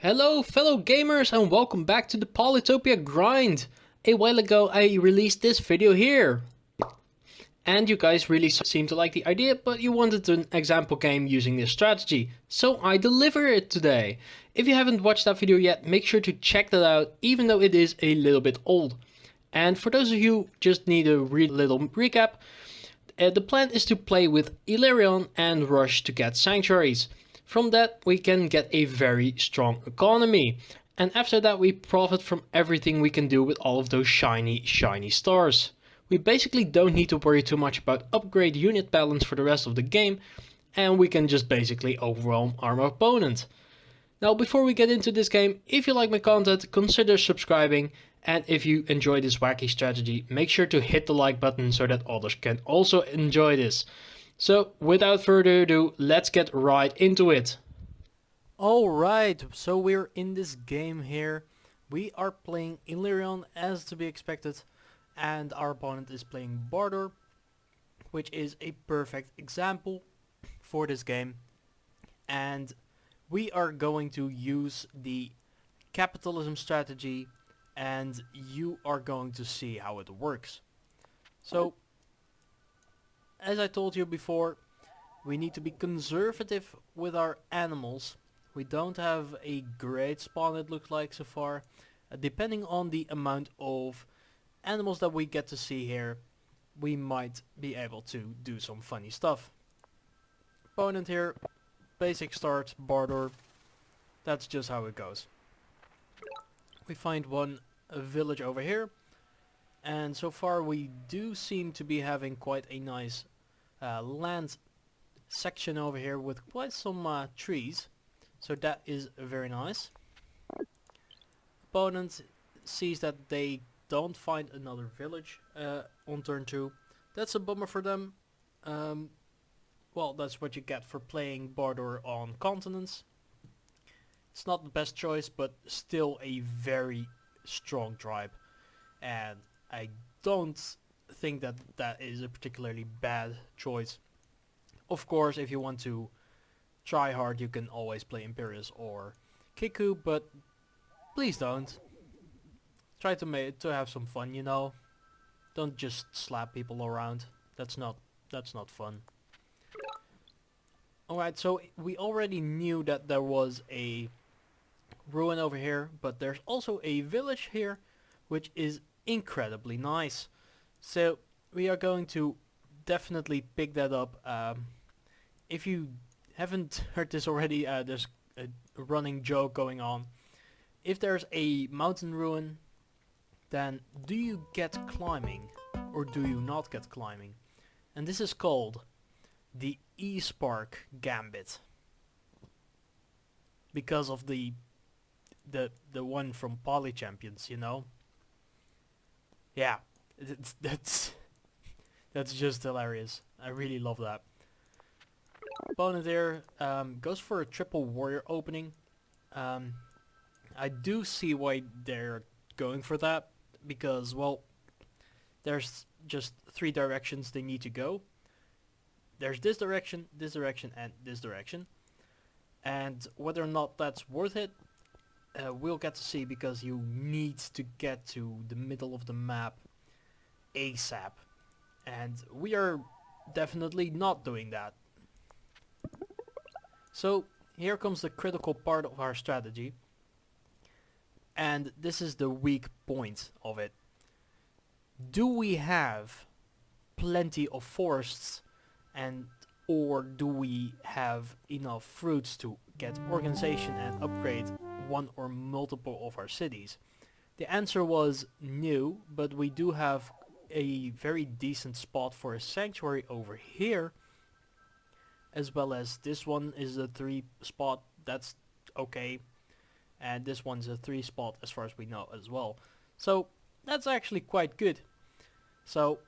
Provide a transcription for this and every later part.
Hello fellow gamers and welcome back to the Polytopia grind. A while ago I released this video here. And you guys really seem to like the idea, but you wanted an example game using this strategy. So I deliver it today. If you haven't watched that video yet, make sure to check that out, even though it is a little bit old. And for those of you who just need a little recap, the plan is to play with Illyrian and rush to get sanctuaries. From that we can get a very strong economy. And after that we profit from everything we can do with all of those shiny stars. We basically don't need to worry too much about upgrade unit balance for the rest of the game, and we can just basically overwhelm our opponent. Now before we get into this game, if you like my content, consider subscribing, and if you enjoy this wacky strategy, make sure to hit the like button so that others can also enjoy this. So without further ado, let's get right into it. Alright, so we're in this game here. We are playing Illyrian as to be expected, and our opponent is playing Bardoor, which is a perfect example for this game. And we are going to use the capitalism strategy, and you are going to see how it works. So, as I told you before, we need to be conservative with our animals. We don't have a great spawn, it looks like so far. Depending on the amount of animals that we get to see here, we might be able to do some funny stuff. Opponent here, basic start, Bardoor. That's just how it goes. We find one village over here, and so far we do seem to be having quite a nice land section over here with quite some trees, so that is very nice. Opponent sees that they don't find another village on turn 2. That's a bummer for them. Well, that's what you get for playing Bardoor on continents. It's not the best choice, but still a very strong tribe, and I don't think that that is a particularly bad choice. Of course, if you want to try hard, you can always play Imperius or Kiku, but please don't. Try to have some fun, you know. Don't just slap people around. That's not fun. Alright, so we already knew that there was a ruin over here, but there's also a village here, which is incredibly nice. So we are going to definitely pick that up. If you haven't heard this already, there's a running joke going on. If there's a mountain ruin, then do you get climbing or do you not get climbing? And this is called the E-Spark Gambit, because of the one from Poly Champions, you know. Yeah, that's just hilarious. I really love that. Opponent there goes for a triple warrior opening. I do see why they're going for that, because, well, there's just 3 directions they need to go. There's this direction, and this direction. And whether or not that's worth it, we'll get to see, because you need to get to the middle of the map ASAP. And we are definitely not doing that. So here comes the critical part of our strategy. And this is the weak point of it. Do we have plenty of forests, and or do we have enough fruits to get organization and upgrade one or multiple of our cities? The answer was no, but we do have a very decent spot for a sanctuary over here, as well as this one is a 3 spot. That's okay. And this one's a 3 spot as far as we know as well. So that's actually quite good. So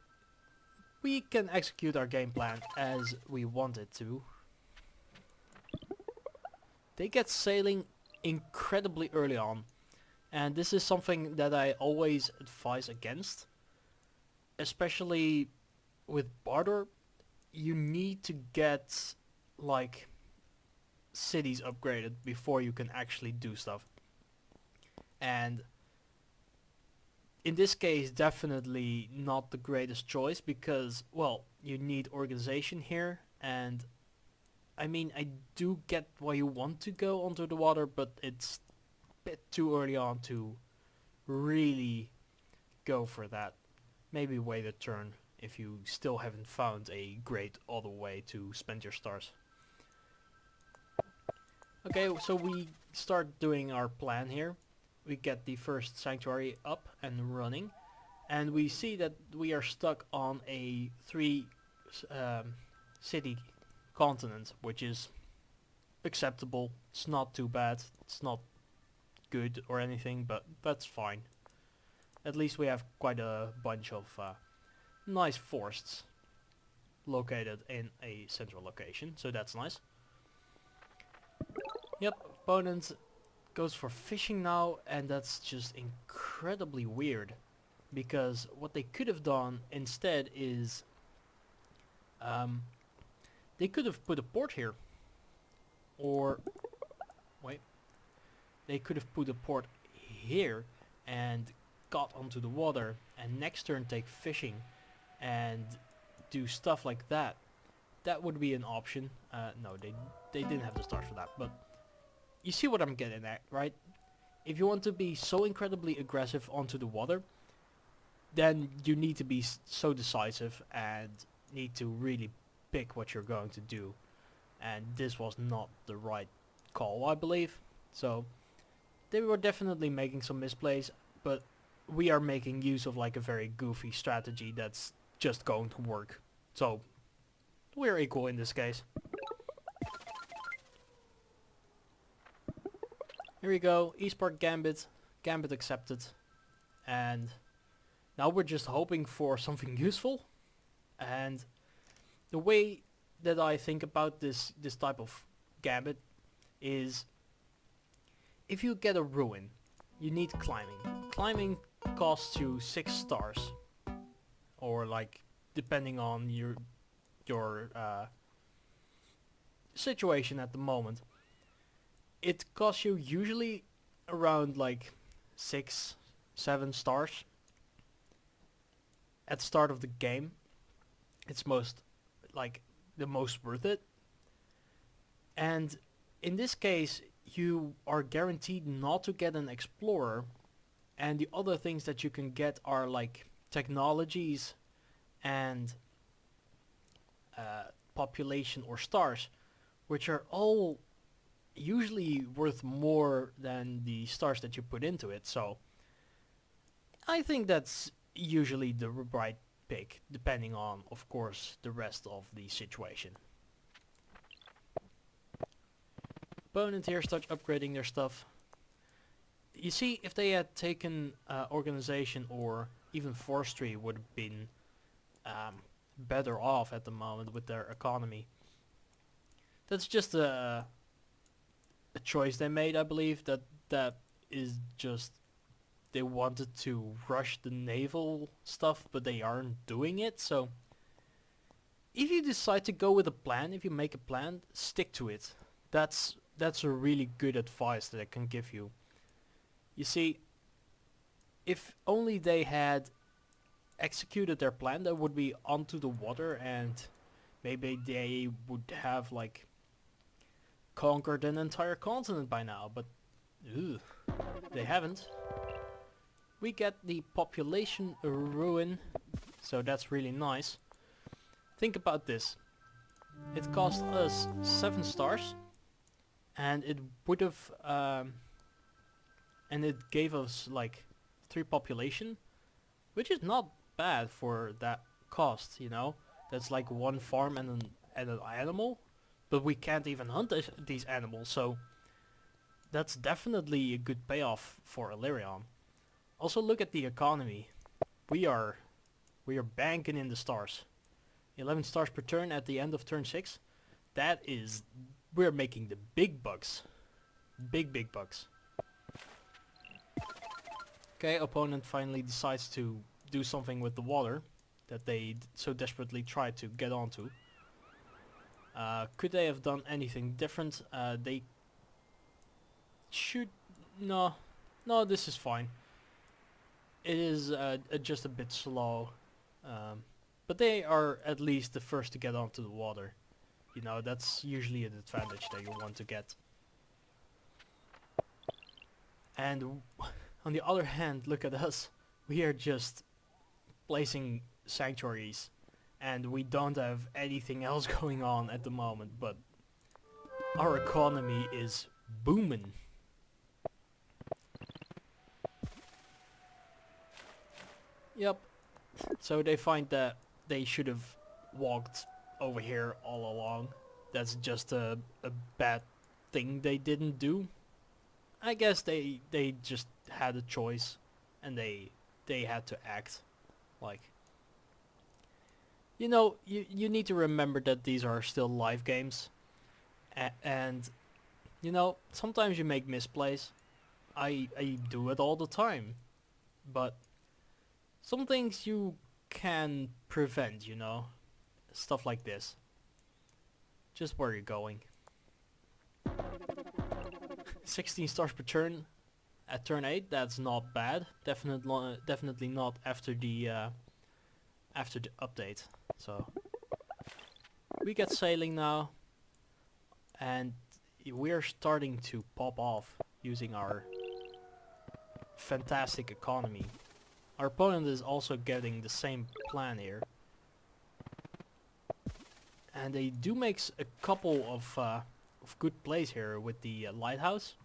we can execute our game plan as we want it to. They get sailing incredibly early on, and this is something that I always advise against. Especially with Bardoor, you need to get like cities upgraded before you can actually do stuff. And in this case, definitely not the greatest choice because, well, you need organization here, and I mean, I do get why you want to go onto the water, but it's a bit too early on to really go for that. Maybe wait a turn if you still haven't found a great other way to spend your stars. Okay, so we start doing our plan here. We get the first sanctuary up and running, and we see that we are stuck on a 3 city continent, which is acceptable. It's not too bad. It's not good or anything, but that's fine. At least we have quite a bunch of nice forests located in a central location, so that's nice. Yep, opponent goes for fishing now, and that's just incredibly weird, because what they could have done instead is they could have put a port here, or wait, they could have put a port here and got onto the water, and next turn take fishing and do stuff like that. That would be an option. No, they didn't have the stars for that, but you see what I'm getting at, right? If you want to be so incredibly aggressive onto the water, then you need to be so decisive and need to really pick what you're going to do. And this was not the right call, I believe. So they were definitely making some misplays, but we are making use of like a very goofy strategy that's just going to work. So we're equal in this case. Here we go, Eastport Gambit, Gambit accepted, and now we're just hoping for something useful. And the way that I think about this type of Gambit is, if you get a ruin, you need climbing. Climbing costs you 6 stars, or like depending on your situation at the moment. It costs you usually around like 6-7 stars at the start of the game. It's the most worth it. And in this case, you are guaranteed not to get an explorer, and the other things that you can get are like technologies and population or stars, which are all usually worth more than the stars that you put into it. So I think that's usually the right pick, depending on, of course, the rest of the situation. Opponent here starts upgrading their stuff. You see, if they had taken organization or even forestry, would have been better off at the moment with their economy. That's just a choice they made, I believe. That is just, they wanted to rush the naval stuff, but they aren't doing it. So if you decide to go with a plan, if you make a plan, stick to it. That's a really good advice that I can give you. You see, if only they had executed their plan, that would be onto the water, and maybe they would have like conquered an entire continent by now, but they haven't. We get the population ruin, so that's really nice. Think about this. It cost us 7 stars, and it would have and it gave us like 3 population, which is not bad for that cost, you know. That's like 1 farm and an animal, but we can't even hunt these animals, so that's definitely a good payoff for Illyrion. Also, look at the economy. We are banking in the stars. 11 stars per turn at the end of turn 6. That is, we're making the big bucks. Big bucks. Okay, opponent finally decides to do something with the water that they so desperately tried to get onto. Could they have done anything different? They should... No. No, this is fine. It is just a bit slow. But they are at least the first to get onto the water. You know, that's usually an advantage that you want to get. And on the other hand, look at us. We are just placing sanctuaries. And we don't have anything else going on at the moment. But our economy is booming. Yep. So they find that they should have walked over here all along. That's just a bad thing they didn't do. I guess they just had a choice and they had to act. Like, you know, you need to remember that these are still live games. And you know, sometimes you make misplays. I do it all the time. But some things you can prevent, you know. Stuff like this. Just where you're going. 16 stars per turn at turn 8, that's not bad. Definitely not after the update. So we get sailing now, and we're starting to pop off using our fantastic economy. Our opponent is also getting the same plan here. And they do make a couple of good plays here with the lighthouse.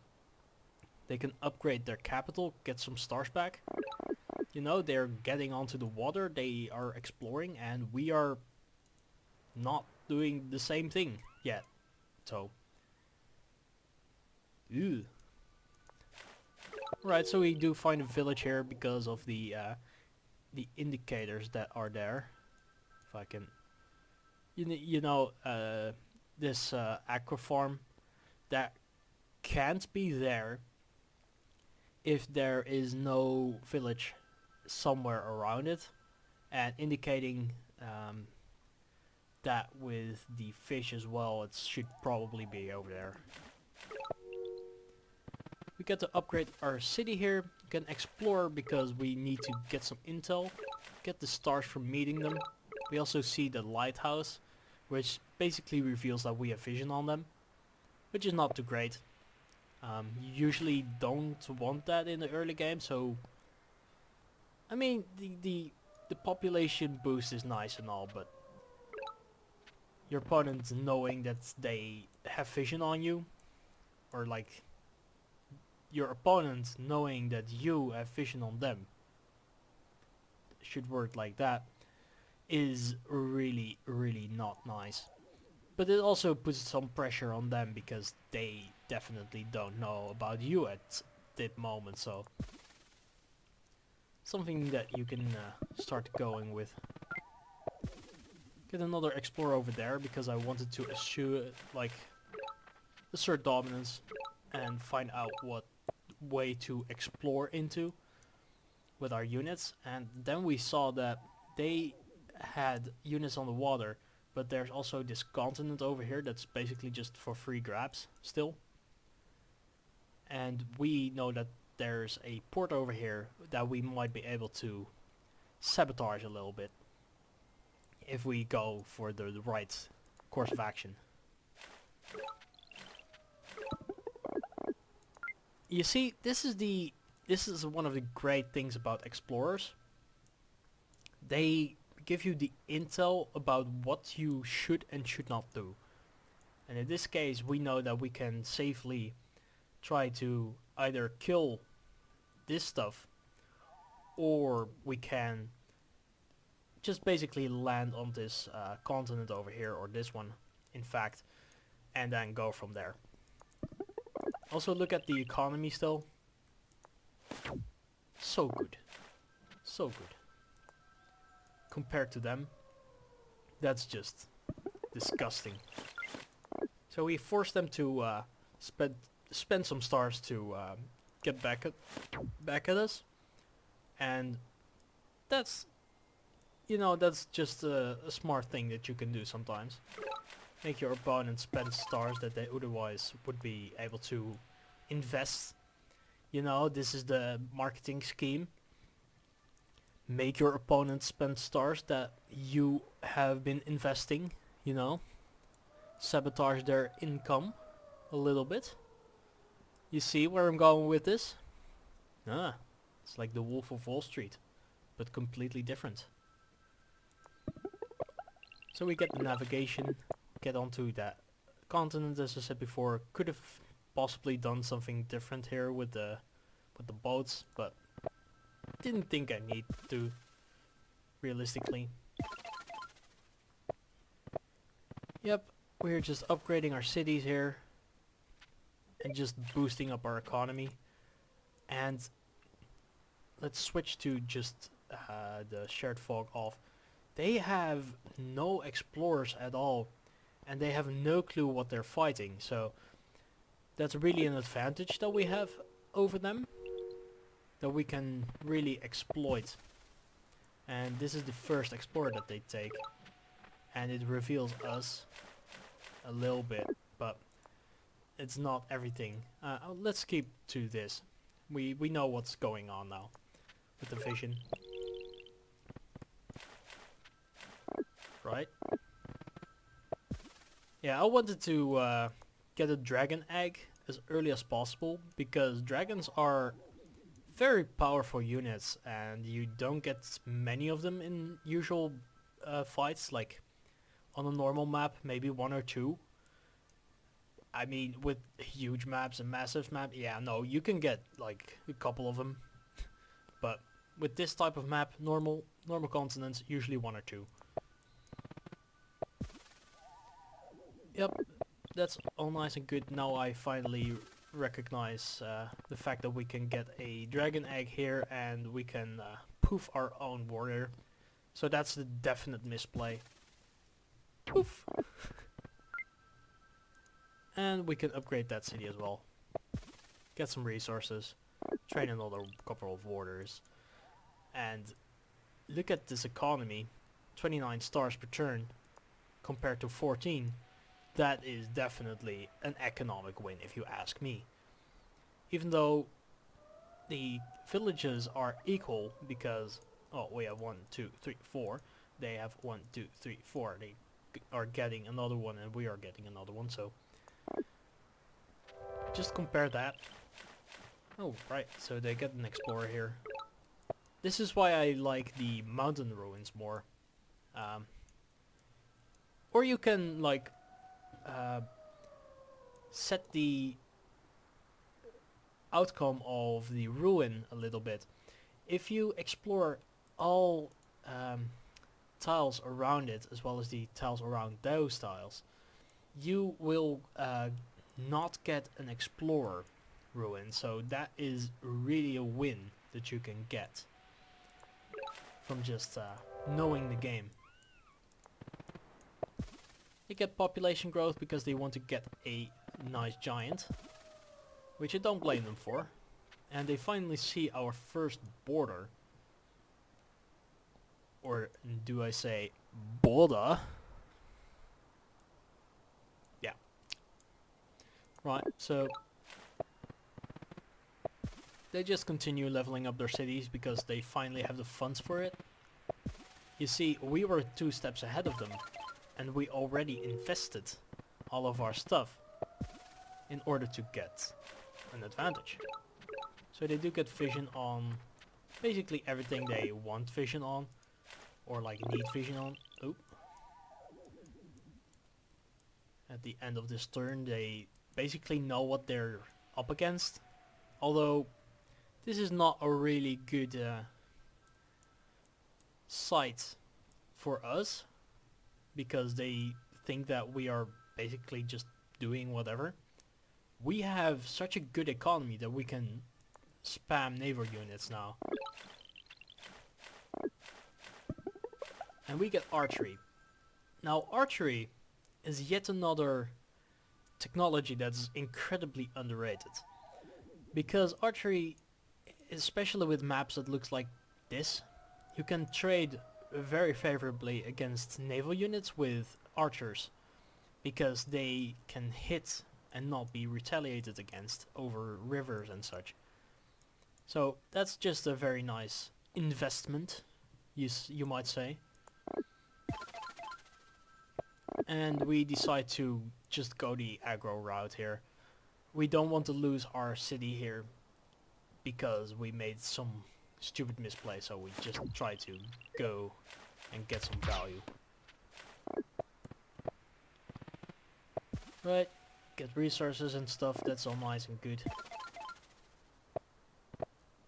They can upgrade their capital, get some stars back. You know, they're getting onto the water, they are exploring, and we are not doing the same thing yet. So, ew. Right, so we do find a village here because of the indicators that are there. If I can, you know, this aqua farm that can't be there if there is no village somewhere around it, and indicating that with the fish as well, it should probably be over there. We get to upgrade our city here. We can explore because we need to get some intel, get the stars from meeting them. We also see the lighthouse, which basically reveals that we have vision on them, which is not too great. You usually don't want that in the early game, so I mean the population boost is nice and all, but your opponent knowing that they have vision on you, or like your opponent knowing that you have vision on them, should word like that, is really not nice. But it also puts some pressure on them because they definitely don't know about you at that moment, so something that you can start going with. Get another explorer over there because I wanted to assert dominance and find out what way to explore into with our units. And then we saw that they had units on the water, but there's also this continent over here that's basically just for free grabs still. And we know that there's a port over here that we might be able to sabotage a little bit if we go for the right course of action. You see, this is one of the great things about explorers. They give you the intel about what you should and should not do. And in this case, we know that we can safely try to either kill this stuff, or we can just basically land on this continent over here, or this one, in fact, and then go from there. Also look at the economy still. So good. So good. Compared to them, that's just disgusting. So we force them to spend some stars to get back at us, and that's, you know, that's just a smart thing that you can do sometimes. Make your opponent spend stars that they otherwise would be able to invest. You know, this is the marketing scheme. Make your opponent spend stars that you have been investing, you know. Sabotage their income a little bit. You see where I'm going with this? Ah, it's like the Wolf of Wall Street, but completely different. So we get the navigation, get onto that continent as I said before. Could have possibly done something different here with the boats, but didn't think I need to, realistically. Yep, we're just upgrading our cities here and just boosting up our economy. And let's switch to just the shared fog off. They have no explorers at all, and they have no clue what they're fighting, so that's really an advantage that we have over them, that we can really exploit. And this is the first explorer that they take, and it reveals us a little bit, but it's not everything. Let's keep to this. We know what's going on now with the vision. Right? Yeah, I wanted to get a dragon egg as early as possible, because dragons are very powerful units and you don't get many of them in usual fights, like on a normal map, maybe one or two. I mean, with huge maps and massive map, yeah, no, you can get like a couple of them. But with this type of map, normal continents, usually one or two. Yep, that's all nice and good. Now I finally recognize the fact that we can get a dragon egg here and we can poof our own warrior. So that's the definite misplay. Poof! And we can upgrade that city as well. Get some resources. Train another couple of warriors. And look at this economy. 29 stars per turn compared to 14. That is definitely an economic win if you ask me. Even though the villages are equal because, oh, we have 1, 2, 3, 4. They have 1, 2, 3, 4. They are getting another one and we are getting another one, so just compare that. Oh, right, so they get an explorer here. This is why I like the mountain ruins more. Or you can, like, set the outcome of the ruin a little bit. If you explore all tiles around it, as well as the tiles around those tiles, you will not get an explorer ruin, so that is really a win that you can get from just knowing the game. They get population growth because they want to get a nice giant, which I don't blame them for. And they finally see our first border, or do I say border? Yeah. Right, so they just continue leveling up their cities because they finally have the funds for it. You see, we were 2 steps ahead of them, and we already invested all of our stuff in order to get an advantage. So they do get vision on basically everything they want vision on, or like need vision on. Oh. At the end of this turn they basically know what they're up against, although this is not a really good site for us, because they think that we are basically just doing whatever. We have such a good economy that we can spam naval units now. And we get archery. Now archery is yet another technology that's incredibly underrated. Because archery, especially with maps that looks like this, you can trade very favorably against naval units with archers. because they can hit and not be retaliated against over rivers and such. So that's just a very nice investment, you might say. And we decide to just go the aggro route here. We don't want to lose our city here because we made some stupid misplay, so we just try to go and get some value. Right, get resources and stuff, that's all nice and good.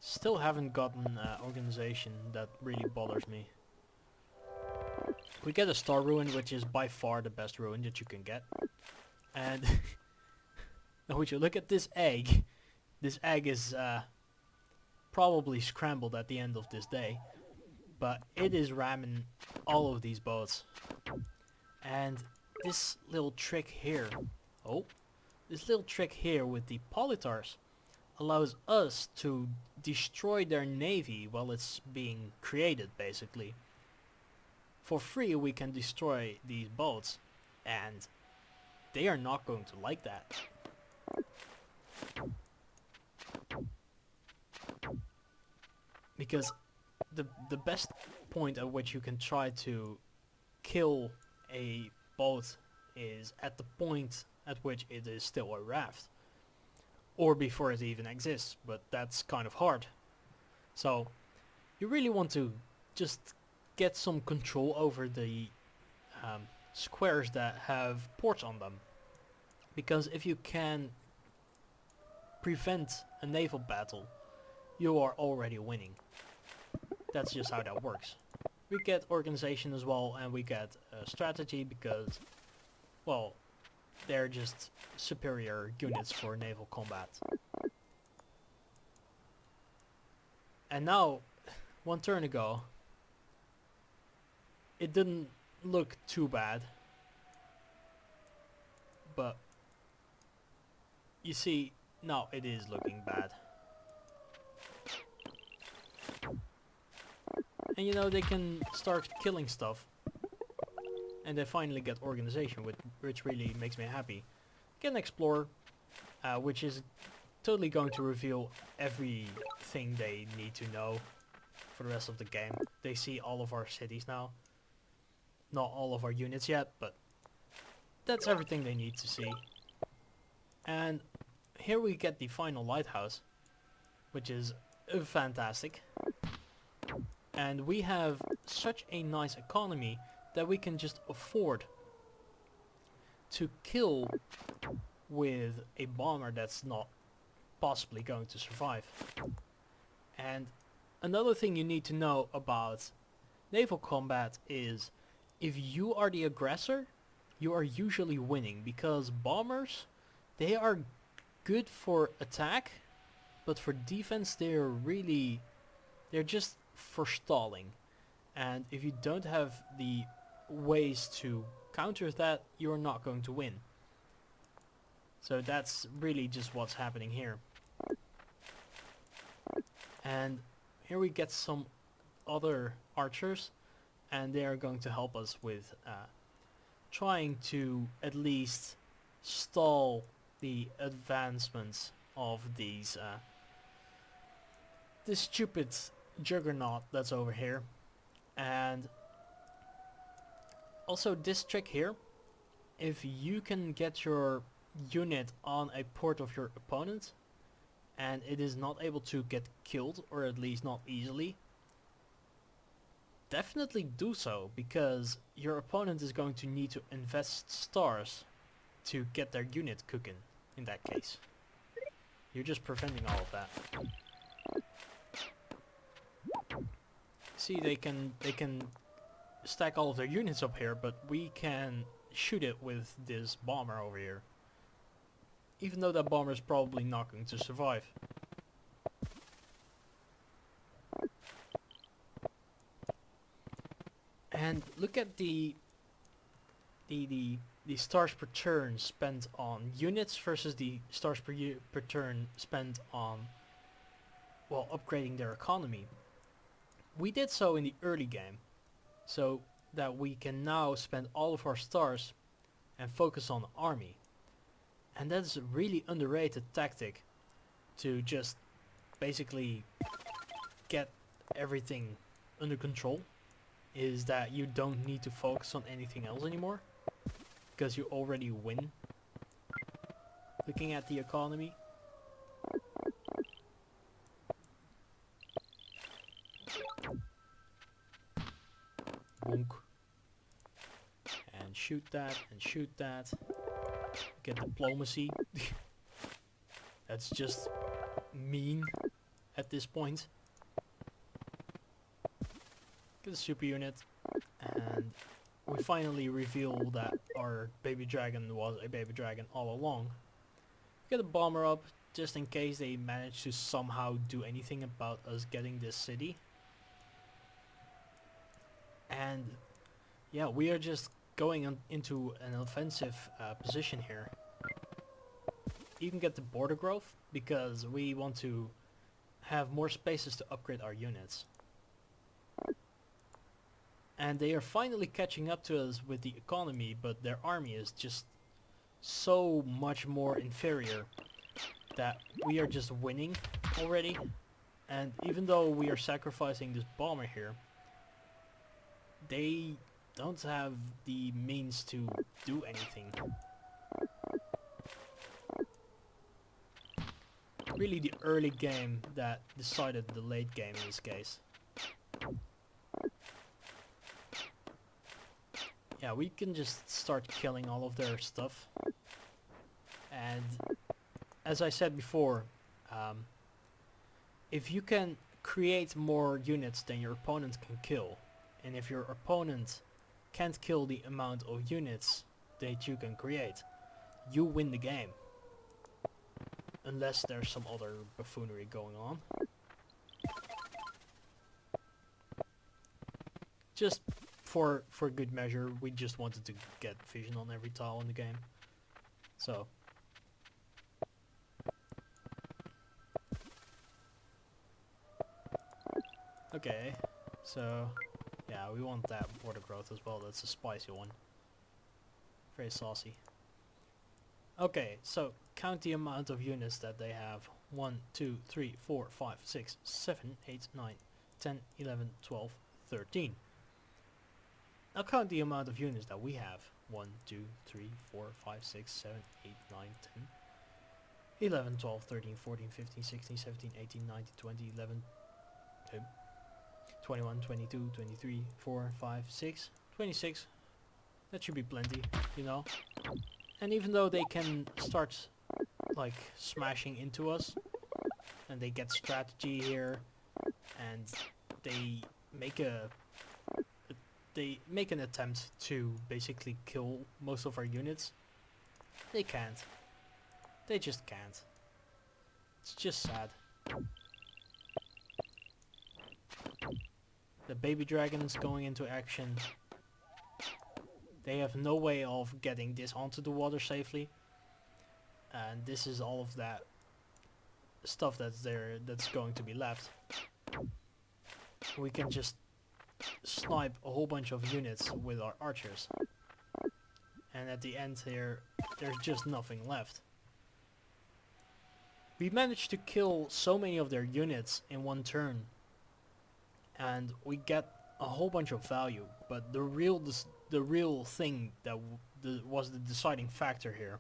Still haven't gotten organization, that really bothers me. We get a star ruin, which is by far the best ruin that you can get. And now would you look at this egg. This egg is probably scrambled at the end of this day, but it is ramming all of these boats. And this little trick here, this little trick here with the Polytars allows us to destroy their navy while it's being created, basically. For free we can destroy these boats, and they are not going to like that. Because the best point at which you can try to kill a boat is at the point at which it is still a raft. Or before it even exists, but that's kind of hard. So you really want to just get some control over the squares that have ports on them. Because if you can prevent a naval battle, you are already winning. That's just how that works. We get organization as well, and we get strategy because, well, they're just superior units for naval combat. And now, one turn ago, it didn't look too bad. But, you see, now it is looking bad. And you know, they can start killing stuff. And they finally get organization, which really makes me happy. Get an explorer, which is totally going to reveal everything they need to know for the rest of the game. They see all of our cities now. Not all of our units yet, but that's everything they need to see. And here we get the final lighthouse, which is fantastic. And we have such a nice economy that we can just afford to kill with a bomber that's not possibly going to survive. And another thing you need to know about naval combat is if you are the aggressor, you are usually winning, because bombers, they are good for attack, but for defense they're just for stalling. And if you don't have the ways to counter that, you're not going to win. So that's really just what's happening here. And here we get some other archers, and they are going to help us with trying to at least stall the advancements of these this stupid juggernaut that's over here. And also this trick here, if you can get your unit on a port of your opponent and it is not able to get killed, or at least not easily, definitely do so, because your opponent is going to need to invest stars to get their unit cooking in that case. You're just preventing all of that. See, they can stack all of their units up here, but we can shoot it with this bomber over here. Even though that bomber is probably not going to survive. And look at the stars per turn spent on units versus the stars per turn spent on, well, upgrading their economy. We did so in the early game, so that we can now spend all of our stars and focus on the army. And that's a really underrated tactic to just basically get everything under control, is that you don't need to focus on anything else anymore because you already win. Looking at the economy, bonk, and shoot that and shoot that. Get diplomacy. That's just mean at this point. Get a super unit, and we finally reveal that our baby dragon was a baby dragon all along. Get a bomber up just in case they manage to somehow do anything about us getting this city. And yeah, we are just going into an offensive position here. You can get the border growth because we want to have more spaces to upgrade our units. And they are finally catching up to us with the economy, but their army is just so much more inferior that we are just winning already. And even though we are sacrificing this bomber here, they don't have the means to do anything. Really the early game that decided the late game in this case. Yeah, we can just start killing all of their stuff. And as I said before, if you can create more units than your opponent can kill, and if your opponent can't kill the amount of units that you can create, you win the game. Unless there's some other buffoonery going on. Just for good measure, we just wanted to get vision on every tile in the game. So okay, so yeah, we want that border growth as well. That's a spicy one. Very saucy. Okay, so count the amount of units that they have. 1, 2, 3, 4, 5, 6, 7, 8, 9, 10, 11, 12, 13. Now count the amount of units that we have. 1, 2, 3, 4, 5, 6, 7, 8, 9, 10, 11, 12, 13, 14, 15, 16, 17, 18, 19, 20, 11, 21, 22, 23, 4, 5, 6, 26. That should be plenty, you know. And even though they can start like smashing into us, and they get strategy here, and they make an attempt to basically kill most of our units, they can't. They just can't. It's just sad. The baby dragons going into action. They have no way of getting this onto the water safely. And this is all of that stuff that's there that's going to be left. We can just snipe a whole bunch of units with our archers. And at the end here, there's just nothing left. We managed to kill so many of their units in one turn. And we get a whole bunch of value. But the real thing that was the deciding factor here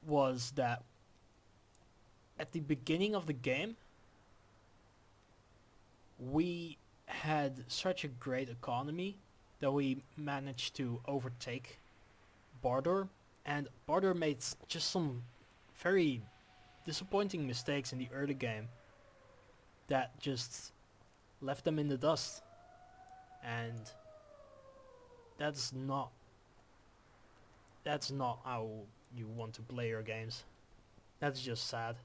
was that at the beginning of the game we had such a great economy that we managed to overtake Bardoor, and Bardoor made just some very disappointing mistakes in the early game that just left them in the dust, and that's not how you want to play your games. That's just sad.